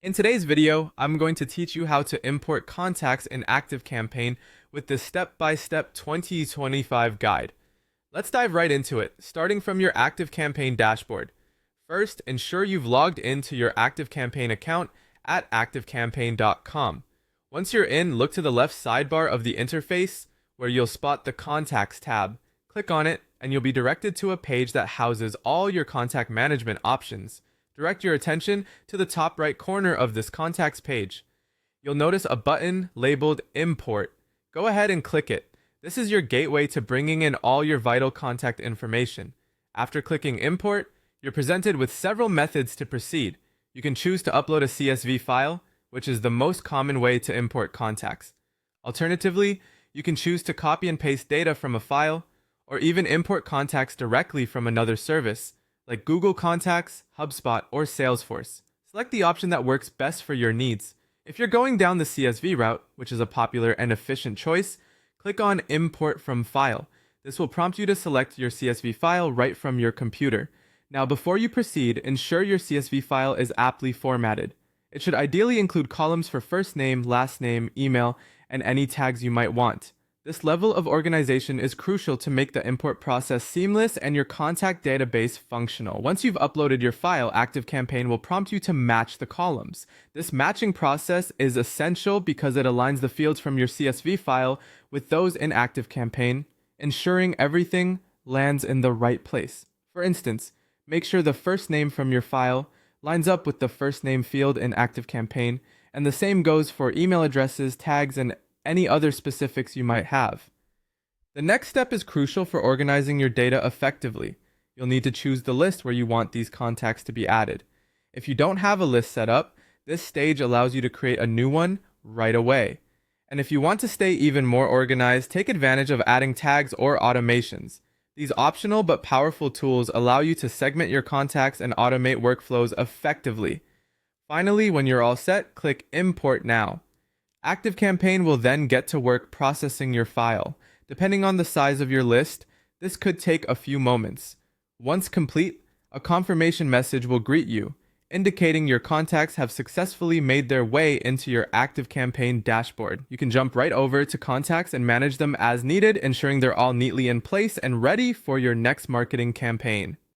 In today's video, I'm going to teach you how to import contacts in ActiveCampaign with this step-by-step 2025 guide. Let's dive right into it, starting from your ActiveCampaign dashboard. First, ensure you've logged into your ActiveCampaign account at activecampaign.com. Once you're in, look to the left sidebar of the interface where you'll spot the Contacts tab. Click on it, and you'll be directed to a page that houses all your contact management options. Direct your attention to the top right corner of this contacts page. You'll notice a button labeled Import. Go ahead and click it. This is your gateway to bringing in all your vital contact information. After clicking Import, you're presented with several methods to proceed. You can choose to upload a CSV file, which is the most common way to import contacts. Alternatively, you can choose to copy and paste data from a file, or even import contacts directly from another service, like Google Contacts, HubSpot, or Salesforce. Select the option that works best for your needs. If you're going down the CSV route, which is a popular and efficient choice, click on Import from File. This will prompt you to select your CSV file right from your computer. Now, before you proceed, ensure your CSV file is aptly formatted. It should ideally include columns for first name, last name, email, and any tags you might want. This level of organization is crucial to make the import process seamless and your contact database functional. Once you've uploaded your file, ActiveCampaign will prompt you to match the columns. This matching process is essential because it aligns the fields from your CSV file with those in ActiveCampaign, ensuring everything lands in the right place. For instance, make sure the first name from your file lines up with the first name field in ActiveCampaign, and the same goes for email addresses, tags, and any other specifics you might have. The next step is crucial for organizing your data effectively. You'll need to choose the list where you want these contacts to be added. If you don't have a list set up, this stage allows you to create a new one right away. And if you want to stay even more organized, take advantage of adding tags or automations. These optional but powerful tools allow you to segment your contacts and automate workflows effectively. Finally, when you're all set, click Import Now. ActiveCampaign will then get to work processing your file. Depending on the size of your list, this could take a few moments. Once complete, a confirmation message will greet you, indicating your contacts have successfully made their way into your ActiveCampaign dashboard. You can jump right over to contacts and manage them as needed, ensuring they're all neatly in place and ready for your next marketing campaign.